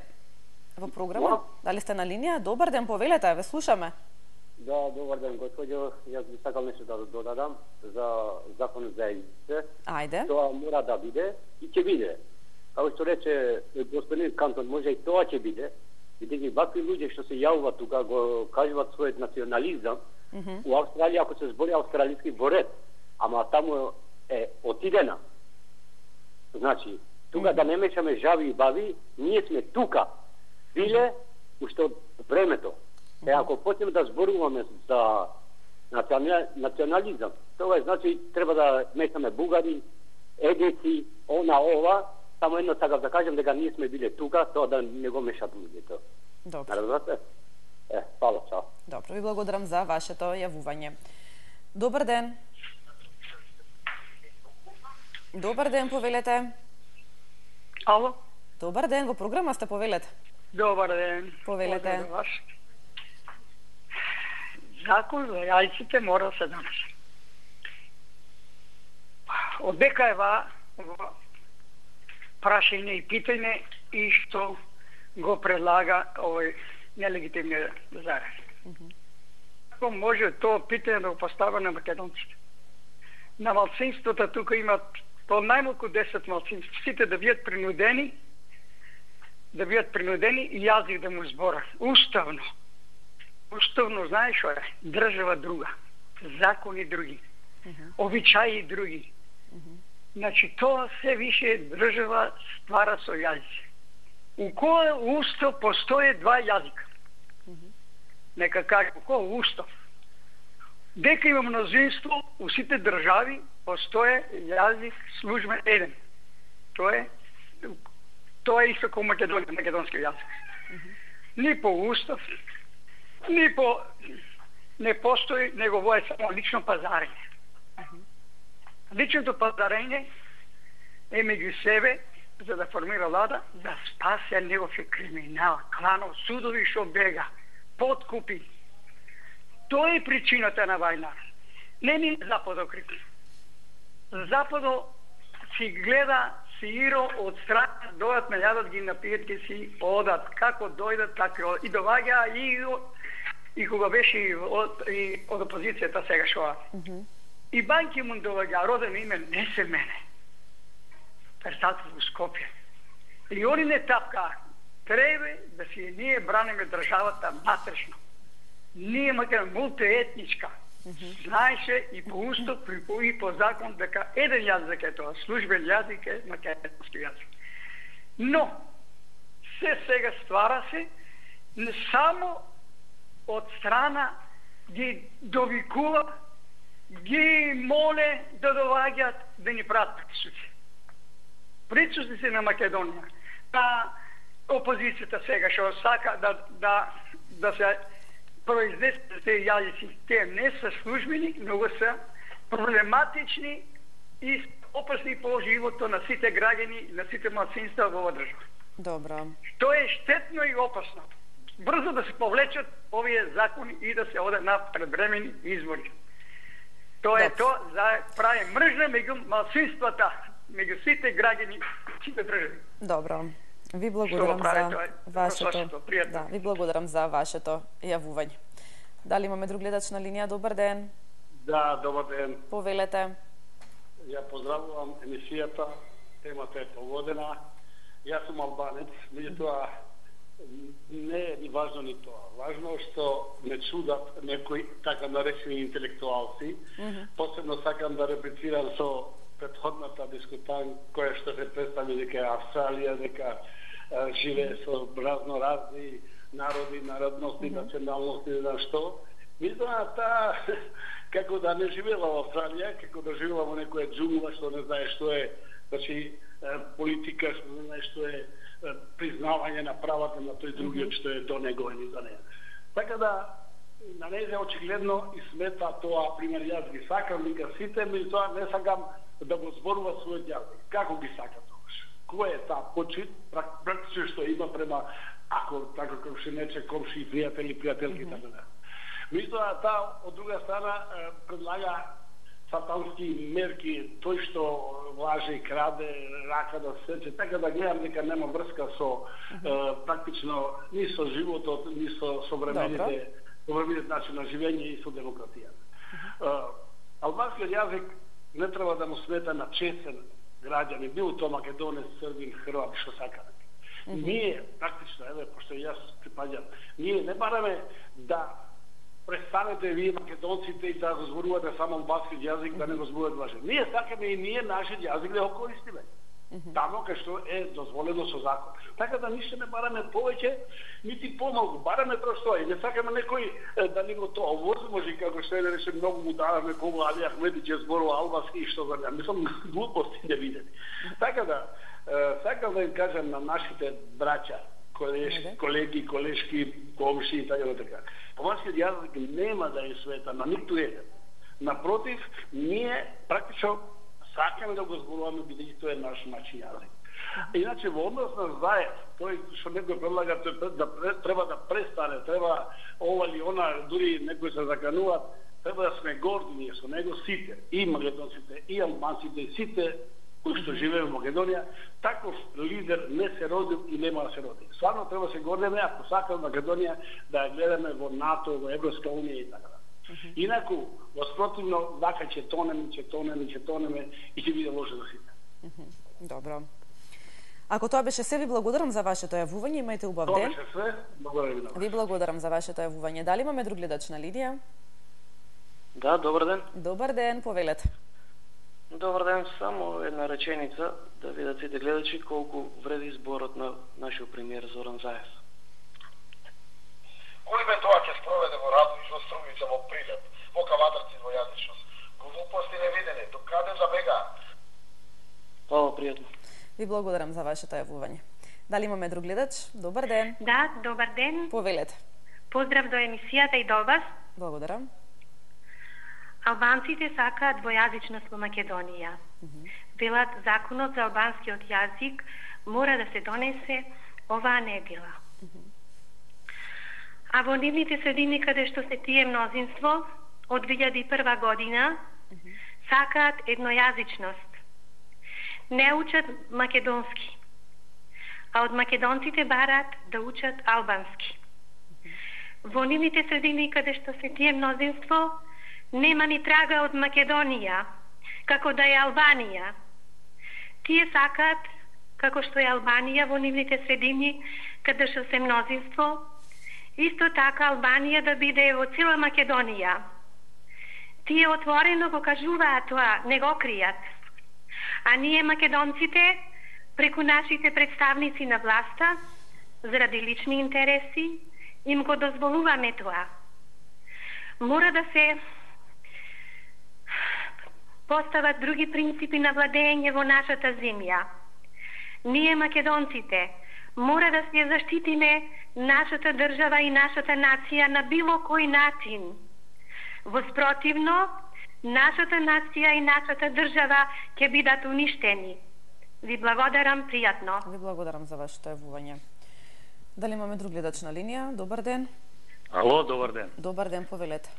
во програма? Дали сте на линија? Добар ден, повелете, ве слушаме. Да, добар ден, господјо. Јас би сакал нешто да додадам за законот за езиците. Ајде. Тоа мора да биде и ќе биде. Како што рече господин Кантон, може и тоа ќе биде, бидејќи вакви луѓе што се јавуваат тука го кажуваат својот национализам. У Австралија ако се збори австралиски во ред, ама таму е отидена. Значи, тука да не мешаме жаби и баби, ние сме тука. Биле уште од времето. Ако почнеме да зборуваме за национализам, тоа значи треба да мешаме бугари, егеци, ова, само едно сакав да кажем дека ние сме биле тука, тоа да не го мешат луѓето. Добро. Разбрате? Фала, чао. Добро, ви благодарам за вашето јавување. Добар ден. Добар ден, повелете. Ало? Добар ден, во програма сте, повелете. Добар ден. Повелете. Закон за јајците мора да се донесе. Од дека е прашање и питање и што го предлага овој нелегитимниот Заев. Како може тоа питање да го поставя на македонците? На малцинството тука имат по најмалку 10 малцинства. Сите да бидат принудени и јазик да му зборат. Уставно. Уставно, знаеш што е? Држава друга. Закони други. Обичаи други. Значи, тоа се више држава ствара со јазици. У кој устав постоje два јазика? Нека кажа, у кој устав? Дека има мнозинство, у сите држави постоje јазик службен еден. Тоа е исто како Македонија, македонски јазик. Ни по устав, ни по не постои, него во е само лично пазарење. Личното пазарење е меѓу себе, за да формира влада, да спасе негови криминал, кланов, судови што бега, подкупи. Тоа е причината на вајна. Не ни Западо крив. Западо си гледа, си иро од страна, дојат ме јадат ги напијат, ке си одат. Како дојдат, така одат. И доваѓа и кога беше и од опозицијата сега шо. И Банки Мун доваѓа, родено име не се мене. Председател во Скопје. И они не тапка. Треба да си ние браниме државата матрешно. Ние макар мултиетничка. Знаеше и по устав, и по закон дека еден јазик е тоа, службен јазик е македонски јазик. Но се сега ствара се не само од страна ги довикува, ги моле да доваѓат да ни прават присуци. Присуци на Македонија. Та опозицијата сега што сака да се произнесат тези јазици. Те не са службени, но са проблематични и опасни по живото на сите граѓани, на сите малцинства во оваа држава. Добро. Тоа е штетно и опасно. Брзо да се повлечат овие закони и да се оде на предвремени избори. Тоа е тоа, прави мржа меѓу малцинствата, меѓу сите граѓани, сите држави. Добро. Ви благодарам за вашето. Да, ви благодарам за вашето јавување. Дали имаме друг гледач на линија? Добар ден. Да, добар ден. Повелете. Ја поздравувам емисијата, темата е погодена. Јас сум албанец, меѓутоа не е ни важно ни тоа. Важно е што ме чудат некои така наречени интелектуалци. Посебно сакам да реплицирам со претходната дискутант која што се представи дека е Австралија, дека живее со разноразни народи, народности, националности, не знам што. Мислам таа како да не живеела во Австралија, како да живеела во некоја џунгла што не знае што е, значи политика, што не знае што е признавање на правата на тој другиот што е до него и за неја. Така да на неја очигледно и смета тоа, пример јас ги сакам вика сите, меѓутоа не сакам да го зборува својот јазик. Како ги сака тогаш? Кој е таа почит практично што има према ако така како се нече комши и пријатели, пријателки така да. Меѓутоа таа од друга страна предлага сатански мерки, тој што лаже и краде, рака да сече, така да гледам дека нема врска со практично ни со животот, ни со современите начин на живење и со демократијата. Албанскиот јазик не треба да му смета на честен граѓани, бил тоа македонец, србин, хрват, што сакаме. Ние, практично, еве, пошто јас припаѓам, ние не бараме да престанете вие македонците и да го зборувате само албански јазик, да не го зборувате важен. Ние сакаме и ние нашиот јазик да го користиме. Тамо кај што е дозволено со закон. Така да ништо не бараме повеќе, нити помалку. Бараме тоа што и не сакаме некој да ни го тоа овозможи, како што е рече многу му даваме кого Али Ахмедиќ е зборува албански и што за неа. Мислам глупости да видели. Така да сакам да им кажам на нашите браќа, колеги, колешки, комши и така. Албанскиот јазик нема да е света на ниту еден. Напротив, ние практично сакаме да го зборуваме бидејќи тоа е наш начин јазик. Иначе во однос на Заев, тој што некој предлага треба да престане, треба ова или она, дури некои се закануваат, треба да сме горди ние со него сите, и македонците, и албанците, и сите кои што живееме во Македонија, таков лидер не се родил и нема да се роди. Стварно треба да се гордиме ако сакаме Македонија да ја гледаме во НАТО, во Европска унија и така. Инаку, воспротивно, вака ќе тонеме и ќе биде лошо за сите. Добро. Ако тоа беше се, ви благодарам за вашето јавување, имајте убав ден. Тоа беше се, благодарам ви. Ви благодарам за вашето јавување. Дали имаме друг гледач на линија? Да, добар ден. Добар ден, повелете. Добар ден, само една реченица да видат сите гледачи колку вреди зборот на нашиот премиер Зоран Заев. Кој бе тоа ќе спроведе во Радовиш, во Струмица, во Прилеп, во Кавадарци двојазичност? Глупости невидене, до каде забега? Хвала, пријатно. Ви благодарам за вашето јавување. Дали имаме друг гледач? Добар ден. Да, добар ден. Повелете. Поздрав до емисијата и до вас. Благодарам. Албанците сакаат двојазичност во Македонија. Велат законот за албанскиот јазик мора да се донесе оваа недела. А во нивните средини каде што се тие мнозинство, од 2001 година, сакаат еднојазичност. Не учат македонски, а од македонците бараат да учат албански. Во нивните средини каде што се тие мнозинство, нема ни трага од Македонија, како да е Албанија. Тие сакаат, како што е Албанија во нивните средини, каде што се мнозинство, исто така Албанија да биде во цела Македонија. Тие отворено го кажуваат тоа, не го кријат. А ние македонците, преку нашите представници на власта, заради лични интереси, им го дозволуваме тоа. Мора да се постават други принципи на владење во нашата земја. Ние македонците мора да се заштитиме нашата држава и нашата нација на било кој начин. Воспротивно, нашата нација и нашата држава ќе бидат уништени. Ви благодарам, пријатно. Ви благодарам за вашето јавување. Дали имаме друг гледач на линија? Добар ден. Ало, добар ден. Добар ден, повелете.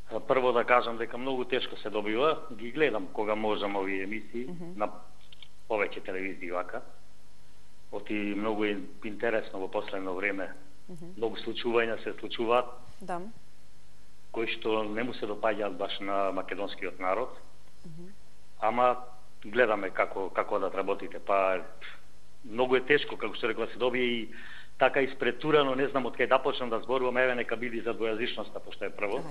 Прво да кажам дека многу тешко се добива, ги гледам кога можам овие емисии на повеќе телевизии вака. Оти многу е интересно во последно време. Многу случувања се случуваат. Да. Кои што не му се допаѓаат баш на македонскиот народ. Ама гледаме како да работите. Па многу е тешко, како што рекла, се добие и така испретурано, не знам од кај да почнам да зборувам, еве нека биде за двојазичноста, пошто е прво.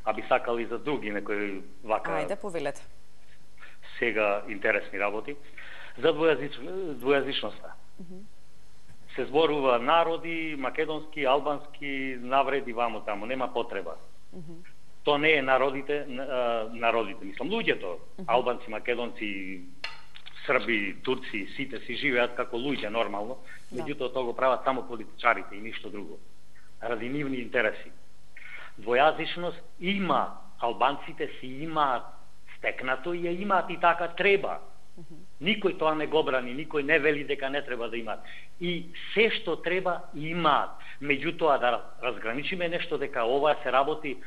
А би сакал и за други некои вака. Ајде, повелете. Сега интересни работи. За двојазичноста. Се зборува народи, македонски, албански, навреди вамо таму, нема потреба. То не е народите, мислам, луѓето, албанци, македонци, срби, турци, сите си живеат како луѓе нормално, меѓутоа тоа го прават само политичарите и ништо друго. Ради нивни интереси. Двојазичност има, албанците си имаат стекнато и ја имаат и така треба. Никој тоа не го брани, никој не вели дека не треба да имаат. И се што треба имаат. Меѓутоа да разграничиме нешто дека ова се работи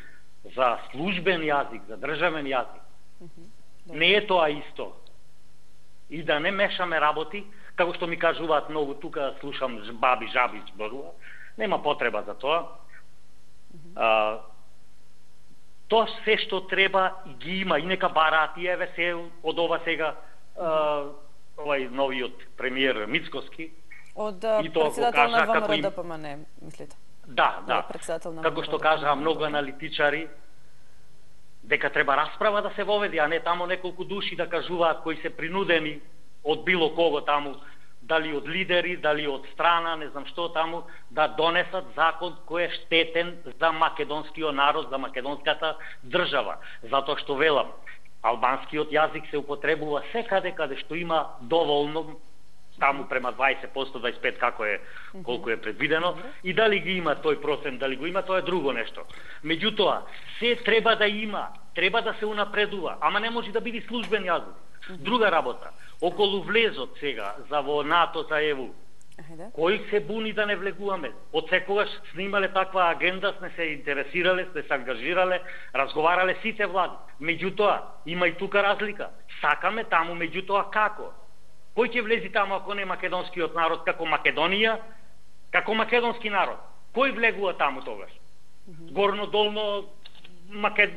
за службен јазик, за државен јазик. Не е тоа исто. И да не мешаме работи, како што ми кажуваат многу тука, слушам баби, жаби зборува, нема потреба за тоа. Тоа се што треба ги има и нека бараат и еве се од ова сега овај новиот премиер Мицкоски. Од председател на ВМРО-ДПМН, мислите? Да. Како што кажаа многу аналитичари, дека треба расправа да се воведи, а не тамо неколку души да кажуваат кои се принудени од било кого таму, дали од лидери, дали од страна, не знам што таму, да донесат закон кој е штетен за македонскиот народ, за македонската држава. Затоа што велам, албанскиот јазик се употребува секаде каде што има доволно, таму према 20%, 25% како е, колку е предвидено, и дали ги има тој процент, дали го има, тоа е друго нешто. Меѓутоа, се треба да има, треба да се унапредува, ама не може да биде службен јазик. Друга работа, околу влезот сега, за во НАТО, за ЕВУ, кој се буни да не влегуваме? Од секогаш снимале таква агенда, сме се интересирале, сме се ангажирале, разговарале сите влади. Меѓутоа, има и тука разлика. Сакаме таму, меѓутоа како? Кој ќе влези таму ако не македонскиот народ, како Македонија, како македонски народ? Кој влегува таму тогаш? Горно-долно,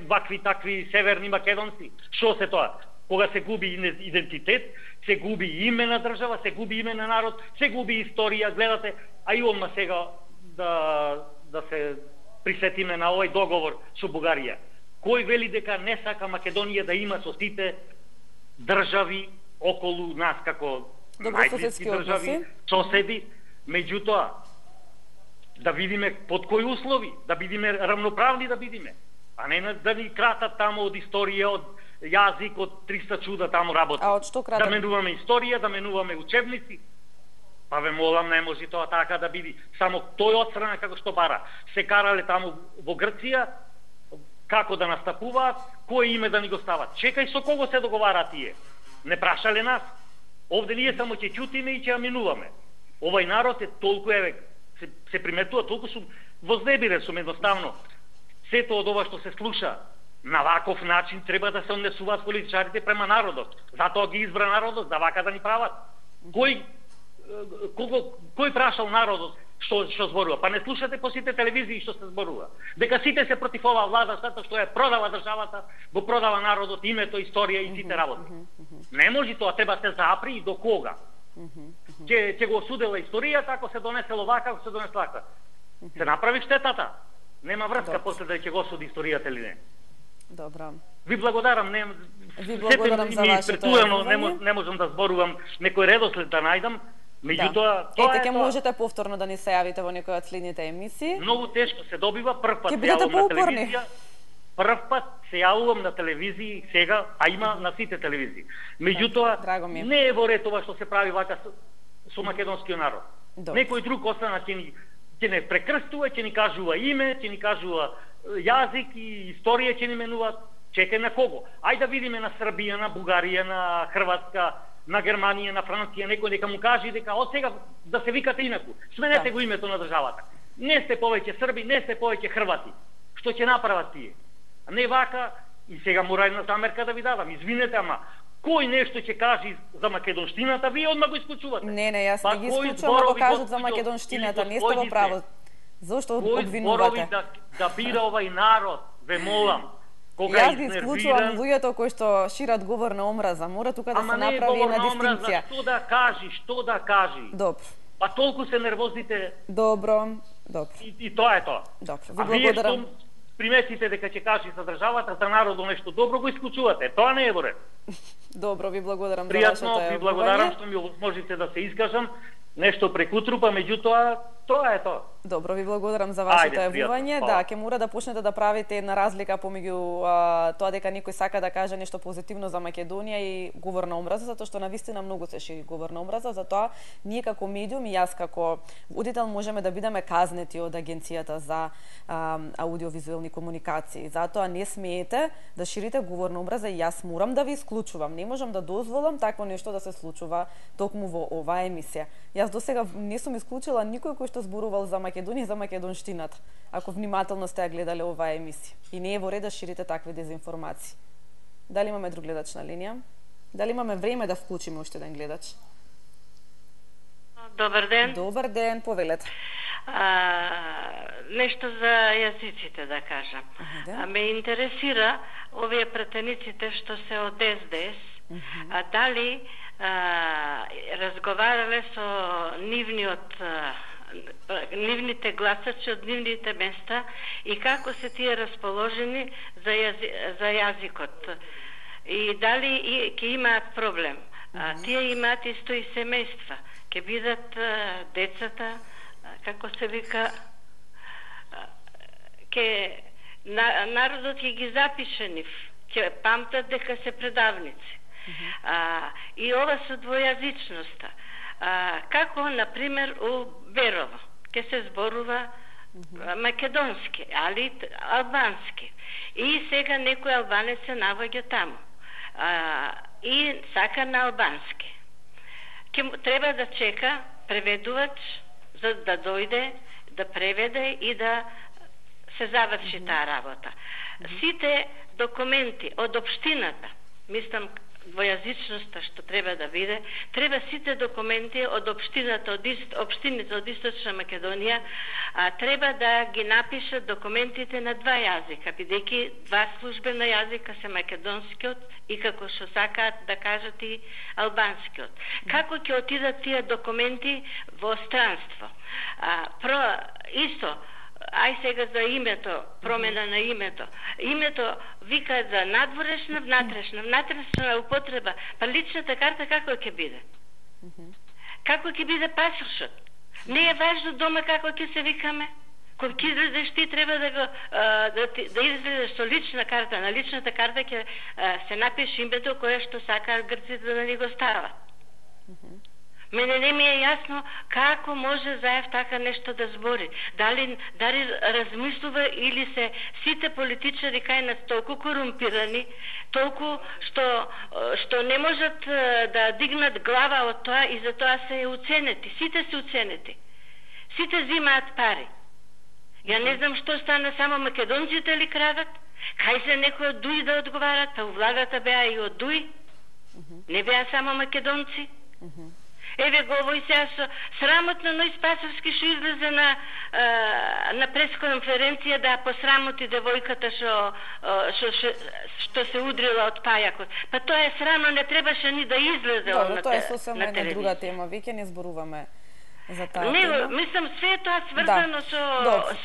вакви такви северни македонци? Шо се тоа? Кога се губи идентитет, се губи име на држава, се губи име на народ, се губи историја, гледате, а и одма сега да се присетиме на овој договор со Бугарија. Кој вели дека не сака Македонија да има со сите држави околу нас како најблиски држави, соседи, меѓутоа да видиме под кои услови, да бидиме равноправни, да бидиме, а не да ни кратат таму од историја, од јазик, од 300 чуда таму работи. А од што кратат? Да менуваме историја, да менуваме учебници. Па ве молам, не може тоа така да биде. Само тој отстрана како што бара. Се карале таму во Грција, како да настапуваат, кој име да ни го стават. Чекај, со кого се договараат тие? Не прашале нас. Овде ние само ќе ќутиме и ќе ја минуваме. Овај народ е толку, еве, се приметува, толку сум вознебирен сум едноставно. Сето од ова што се слуша, на ваков начин треба да се однесуваат политичарите према народот. Затоа ги избра народот, да вака да ни прават. Кој прашал народот што зборува? Па не слушате по сите телевизии што се зборува. Дека сите се против оваа влада, затоа што ја продава државата, го продава народот, името, историја и сите работи. Не може тоа, треба се запри и до кога. Ќе го осудела историјата ако се донесело вака, ако се донесело вака. Се направи штетата. Нема врска после да ќе го осуди историјата или не. Добро. Ви благодарам, Ви благодарам за вашето јавување. Не можам да зборувам некој редослед да најдам. Меѓутоа, тоа ете ќе можете повторно да ни се јавите во некој од следните емисии. Многу тешко се добива, прв пат се јавувам на телевизија. Прв пат се јавувам на телевизија сега, а има на сите телевизии. Меѓутоа, не е во ред ова што се прави вака со македонскиот народ. Некој друг остана ќе не прекрстува, ќе ни кажува име, ќе ни кажува јазик и историја ќе ни менуваат. Чекај на кого? Ајде да видиме на Србија, на Бугарија, на Хрватска, на Германија, на Франција, некој нека му каже дека од сега да се викате инаку. Сменете го името на државата. Не сте повеќе Срби, не сте повеќе Хрвати. Што ќе направат тие? Не вака, и сега мора една замерка да ви дадам. Извинете, ама кој нешто ќе каже за македонштината, вие одма го исклучувате. Не, јас не ги исклучувам да го кажат за македонштината, не сте во право. Зошто обвинувате? Кој зборови да бира овај народ, ве молам. Јас ги исклучувам луѓето кои што шират говор на омраза. Мора тука да се направи една дистинкција. Што да кажи? Добро. Па толку се нервозните. Добро. И тоа е тоа. Добро. Ви благодарам. Приметите дека ќе кажи за државата, за народот нешто добро, го исклучувате. Тоа не е во ред. Добро, ви благодарам за вашето јавување. Ви благодарам што ми можете да се искажам. Нешто прекутрупа, меѓутоа, тоа е тоа. Добро, ви благодарам за вашето јавување. Да, ќе мора да почнете да правите една разлика помеѓу тоа дека некој сака да каже нешто позитивно за Македонија и говор на омраза, затоа што навистина многу се шири говор на омраза, затоа ние како медиум и јас како водител можеме да бидеме казнети од Агенцијата за аудиовизуелни комуникации. Затоа не смеете да ширите говор на омраза и јас морам да ви исклучувам. Не можам да дозволам такво нешто да се случува токму во оваа емисија. Јас досега не сум исклучила никој кој што зборувал за Македонија и за македонштината, ако внимателно сте ја гледале оваа емисија. И не е во ред да ширите такви дезинформации. Дали имаме друг гледач на линија? Дали имаме време да вклучиме уште еден гледач? Добар ден. Добар ден, повелете. Нешто за јазиците да кажам. Ме интересира овие претениците што се од СДС, дали разговарале со нивните гласачи од нивните места и како се тие расположени за јазикот. И дали ќе имаат проблем. Тие имаат исто и семејства. Ќе бидат децата, како се вика, народот ќе ги запише нив. Ќе памтат дека се предавници. И ова со двојазичноста. Како, например, у Берово, ќе се зборува македонски, али албански. И сега некој албанец се наоѓа таму. И сака на албански. Треба да чека преведувач за да дојде, да преведе и да се заврши таа работа. Сите документи од општината, мислам двојазичноста што треба да биде, треба сите документи од општината, од општините од Источна Македонија, треба да ги напишат документите на два јазика, бидејќи два службена јазика се македонскиот и како што сакаат да кажат и албанскиот. Како ќе отидат тие документи во странство? Исто, ај сега за името, промена на името. Името вика за надворешна, внатрешна употреба. Па личната карта како ќе биде? Како ќе биде пасошот? Не е важно дома како ќе се викаме. Кога ќе излезеш ти треба да излезеш со лична карта. На личната карта ќе се напише името кое што сакаат грците да ни го стават. Мене не ми е јасно како може Заев така нешто да збори. Дали размислува или се сите политичари кај нас толку корумпирани, толку што не можат да дигнат глава од тоа и затоа се уценети. Сите се уценети. Сите зимаат пари. Ја не знам што стана, само македонците ли крадат? Кај се некој од ДУИ да одговарат? Па владата беа и од ДУИ. Не беа само македонци. Еве го овој сега срамотно Ној Спасовски што излезе на пресконференција да посрамоти девојката што се удрила од пајакот. Па тоа е срамно, не требаше ни да излезе на телевизија. Тоа е сосем една друга тема, веќе не зборуваме за таа тема. Не, мислам све тоа сврзано со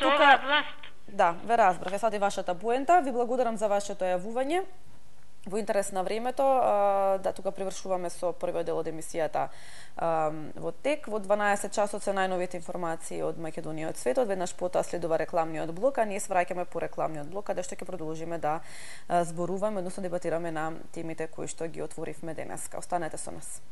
оваа власт. Да, ве разбрав, е сад и вашата поента. Ви благодарам за вашето јавување. Во интерес на времето, да, тука привршуваме со првиот дел од емисијата во тек. Во 12 часот се најновите информации од Македонија и од светот. Веднаш потоа следува рекламниот блок, а ние свраќаме по рекламниот блок, каде што ќе продолжиме да зборуваме, односно дебатираме на темите кои што ги отворивме денеска. Останете со нас.